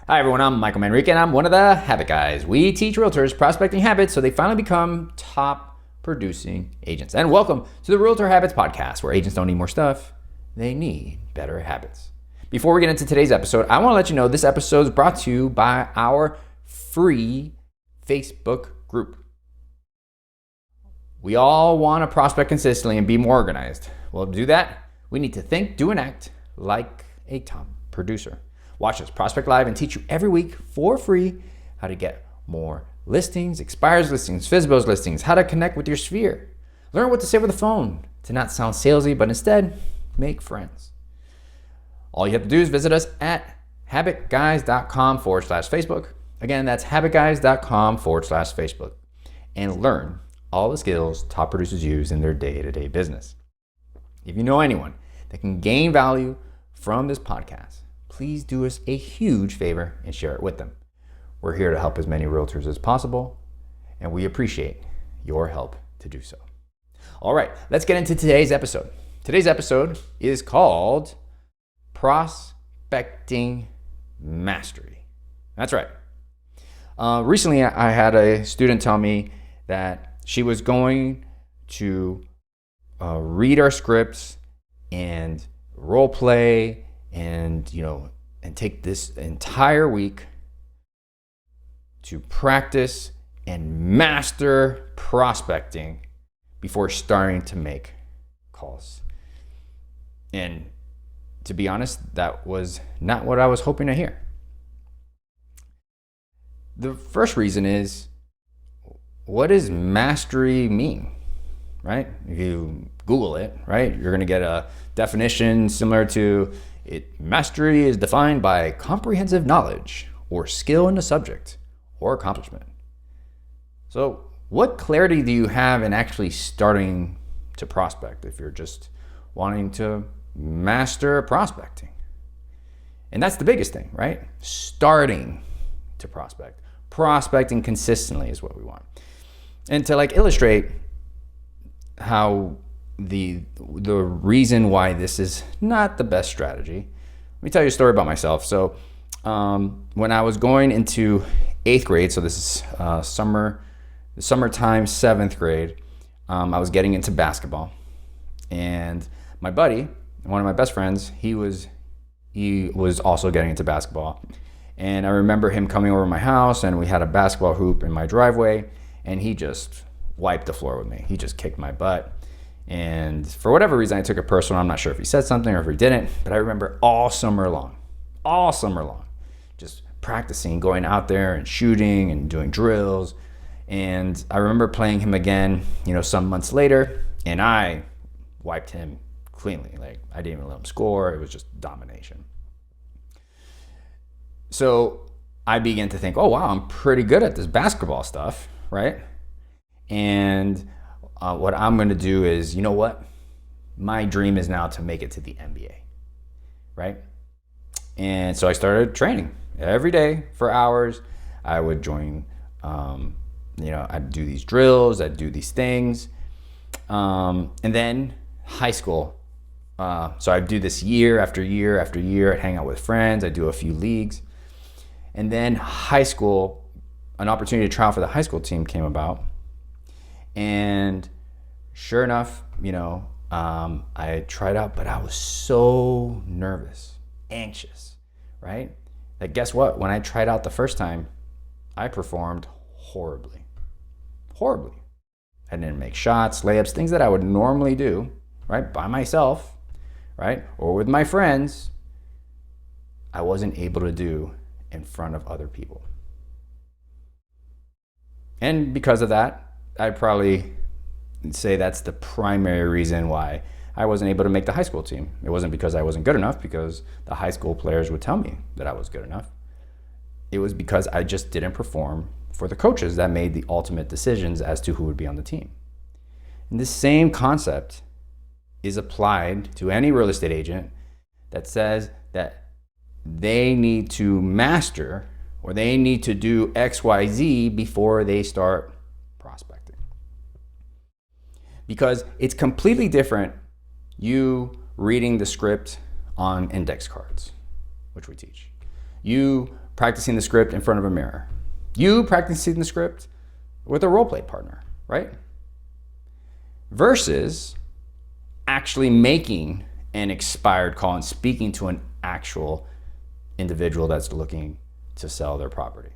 Hi everyone, I'm Michael Manrique and I'm one of the Habit Guys. We teach realtors prospecting habits so they finally become top producing agents. And welcome to the Realtor Habits Podcast, where agents don't need more stuff, they need better habits. Before we get into today's episode, I want to let you know this episode is brought to you by our free Facebook group. We all want to prospect consistently and be more organized. Well, to do that, we need to think, do, and act like a top producer. Watch us prospect live and teach you every week for free how to get more listings, expires listings, FSBOs listings, how to connect with your sphere. Learn what to say over the phone to not sound salesy, but instead make friends. All you have to do is visit us at habitguys.com/Facebook. Again, that's habitguys.com/Facebook and learn all the skills top producers use in their day-to-day business. If you know anyone that can gain value from this podcast, please do us a huge favor and share it with them. We're here to help as many realtors as possible, and we appreciate your help to do so. All right, let's get into today's episode. Today's episode is called Prospecting Mastery. That's right. Recently, I had a student tell me that she was going to read our scripts and role play and take this entire week to practice and master prospecting before starting to make calls. And to be honest, that was not what I was hoping to hear. The first reason is, what does mastery mean, right? If you Google it, right, you're going to get a definition similar to mastery is defined by comprehensive knowledge or skill in the subject or accomplishment. So what clarity do you have in actually starting to prospect if you're just wanting to master prospecting? And that's the biggest thing, right? Starting to prospect. Prospecting consistently is what we want. And to illustrate how the reason why this is not the best strategy, let me tell you a story about myself. So when I was going into 8th grade, so this is summertime, 7th grade, I was getting into basketball. And my buddy, one of my best friends, he was also getting into basketball. And I remember him coming over to my house, and we had a basketball hoop in my driveway, and he just wiped the floor with me. He just kicked my butt. And for whatever reason, I took it personal. I'm not sure if he said something or if he didn't, but I remember all summer long, just practicing, going out there and shooting and doing drills. And I remember playing him again, some months later, and I wiped him cleanly. I didn't even let him score. It was just domination. So I began to think, oh, wow, I'm pretty good at this basketball stuff, right? And what I'm going to do is, my dream is now to make it to the NBA, right? And so I started training every day for hours. I would join, I'd do these drills, I'd do these things. And then high school. So I'd do this year after year after year. I'd hang out with friends. I'd do a few leagues. And then high school, an opportunity to try out for the high school team came about. And sure enough, I tried out, but I was so nervous, anxious, right? That guess what? When I tried out the first time, I performed horribly. I didn't make shots, layups, things that I would normally do, right, by myself, right, or with my friends. I wasn't able to do in front of other people. And because of that, I'd probably say that's the primary reason why I wasn't able to make the high school team. It wasn't because I wasn't good enough, because the high school players would tell me that I was good enough. It was because I just didn't perform for the coaches that made the ultimate decisions as to who would be on the team. And this same concept is applied to any real estate agent that says that they need to master or they need to do XYZ before they start prospecting. Because it's completely different you reading the script on index cards, which we teach. You practicing the script in front of a mirror. You practicing the script with a role play partner, right? Versus actually making an expired call and speaking to an actual individual that's looking to sell their property.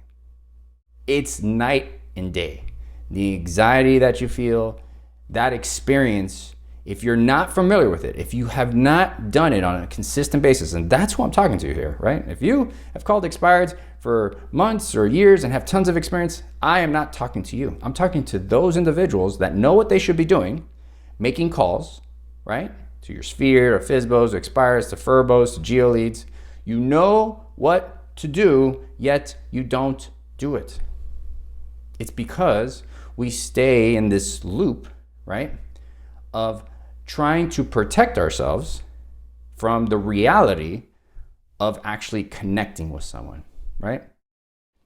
It's night and day. The anxiety that you feel, that experience, if you're not familiar with it, if you have not done it on a consistent basis, and that's who I'm talking to here, right? If you have called expireds for months or years and have tons of experience, I am not talking to you. I'm talking to those individuals that know what they should be doing, making calls, right? To your Sphere, or FSBOs, or expireds, to Furbos, to GeoLeads. You know what to do, yet you don't do it. It's because we stay in this loop, right, of trying to protect ourselves from the reality of actually connecting with someone, right?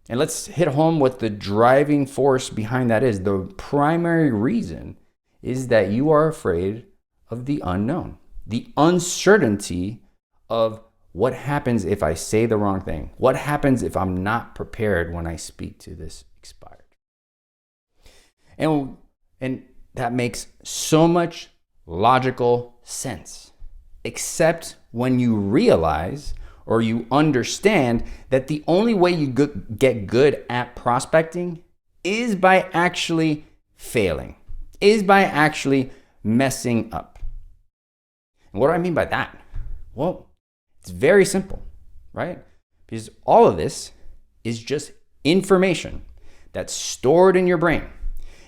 And let's hit home what the driving force behind that is. The primary reason is that you are afraid of the unknown, the uncertainty of what happens if I say the wrong thing? What happens if I'm not prepared when I speak to this expired? And that makes so much logical sense, except when you realize or you understand that the only way you get good at prospecting is by actually failing, is by actually messing up. And what do I mean by that? Well, it's very simple, right? Because all of this is just information that's stored in your brain.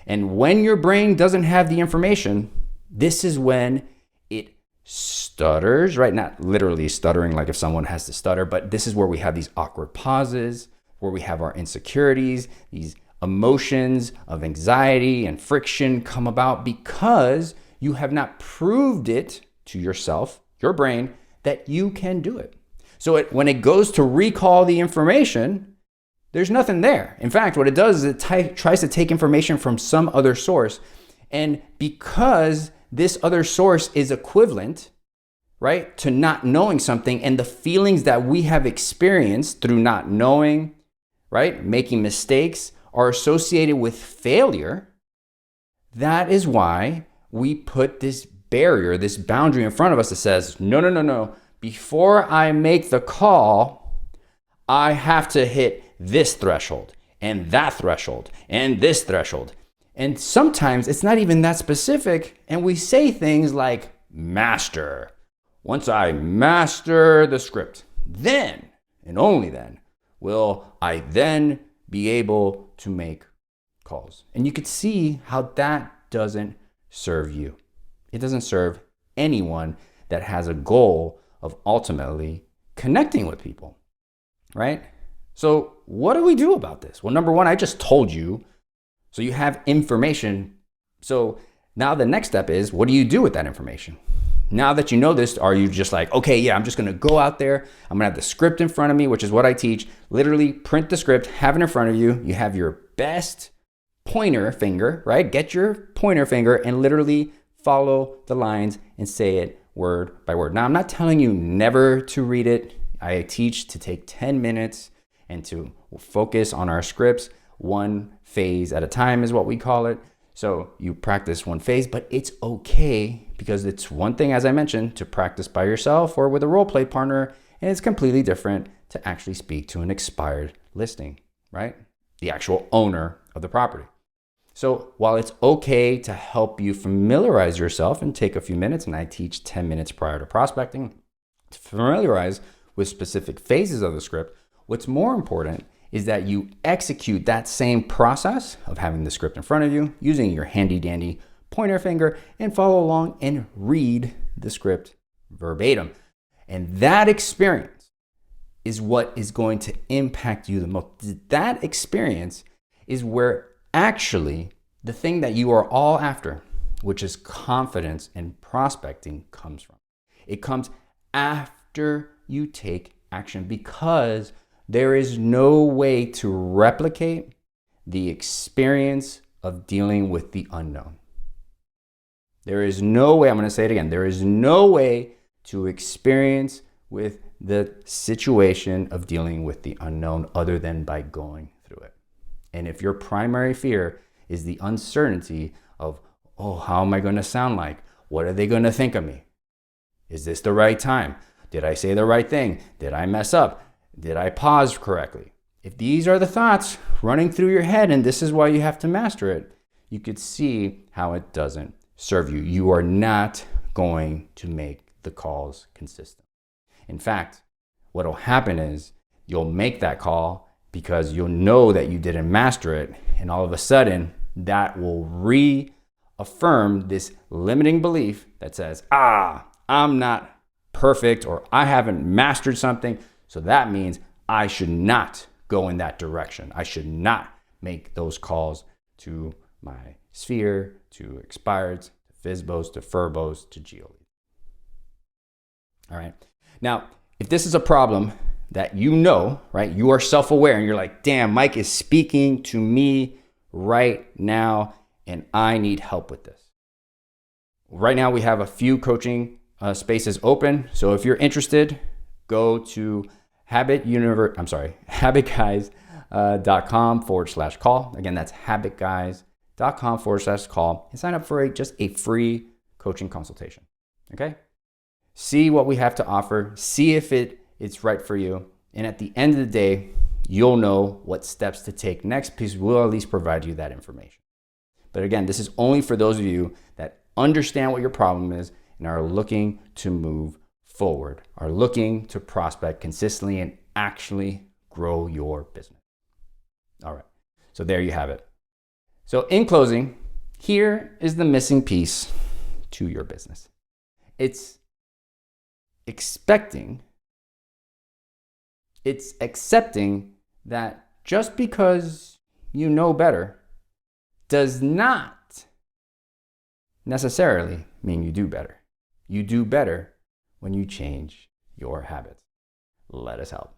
And when your brain doesn't have the information, this is when it stutters, right? Not literally stuttering like if someone has to stutter, but this is where we have these awkward pauses, where we have our insecurities, these emotions of anxiety and friction come about because you have not proved it to yourself, your brain, that you can do it. So when it goes to recall the information, there's nothing there. In fact, what it does is it tries to take information from some other source. And because this other source is equivalent, right, to not knowing something, and the feelings that we have experienced through not knowing, right, making mistakes are associated with failure, that is why we put this barrier, this boundary in front of us that says, no. Before I make the call, I have to hit this threshold and that threshold and this threshold. And sometimes it's not even that specific. And we say things like master. Once I master the script, then and only then will I then be able to make calls. And you could see how that doesn't serve you. It doesn't serve anyone that has a goal of ultimately connecting with people, right? So what do we do about this? Well, number one, I just told you. So you have information. So now the next step is, what do you do with that information? Now that you know this, are you just like, okay, yeah, I'm just going to go out there. I'm going to have the script in front of me, which is what I teach. Literally print the script, have it in front of you. You have your best pointer finger, right? Get your pointer finger and literally follow the lines and say it word by word. Now, I'm not telling you never to read it. I teach to take 10 minutes and to focus on our scripts. One phase at a time is what we call it. So you practice one phase, but it's okay because it's one thing, as I mentioned, to practice by yourself or with a role play partner, and it's completely different to actually speak to an expired listing, right? The actual owner of the property. So while it's okay to help you familiarize yourself and take a few minutes, and I teach 10 minutes prior to prospecting, to familiarize with specific phases of the script, what's more important is that you execute that same process of having the script in front of you, using your handy dandy pointer finger, and follow along and read the script verbatim. And that experience is what is going to impact you the most. That experience is where actually the thing that you are all after, which is confidence and prospecting, comes from. It comes after you take action, because there is no way to replicate the experience of dealing with the unknown. There is no way, I'm going to say it again, there is no way to experience with the situation of dealing with the unknown other than by going through it. And if your primary fear is the uncertainty of, oh, how am I going to sound like? What are they going to think of me? Is this the right time? Did I say the right thing? Did I mess up? Did I pause correctly? If these are the thoughts running through your head and this is why you have to master it, you could see how it doesn't serve you. You are not going to make the calls consistent. In fact, what will happen is you'll make that call because you'll know that you didn't master it, and all of a sudden that will reaffirm this limiting belief that says, I'm not perfect, or I haven't mastered something, so that means I should not go in that direction. I should not make those calls to my sphere, to expireds, to FSBOs, to FRBOs, to GeoLead. All right. Now, if this is a problem that you know, right, you are self-aware and you're like, damn, Mike is speaking to me right now and I need help with this. Right now we have a few coaching spaces open. So if you're interested, go to habitguys.com/call. Again, that's habitguys.com/call and sign up for just a free coaching consultation. Okay? See what we have to offer. See if it's right for you. And at the end of the day, you'll know what steps to take next because we'll at least provide you that information. But again, this is only for those of you that understand what your problem is and are looking to move forward, are looking to prospect consistently and actually grow your business. All right, so there you have it. So in closing, here is the missing piece to your business. It's accepting that just because you know better does not necessarily mean you do better. You do better when you change your habits. Let us help.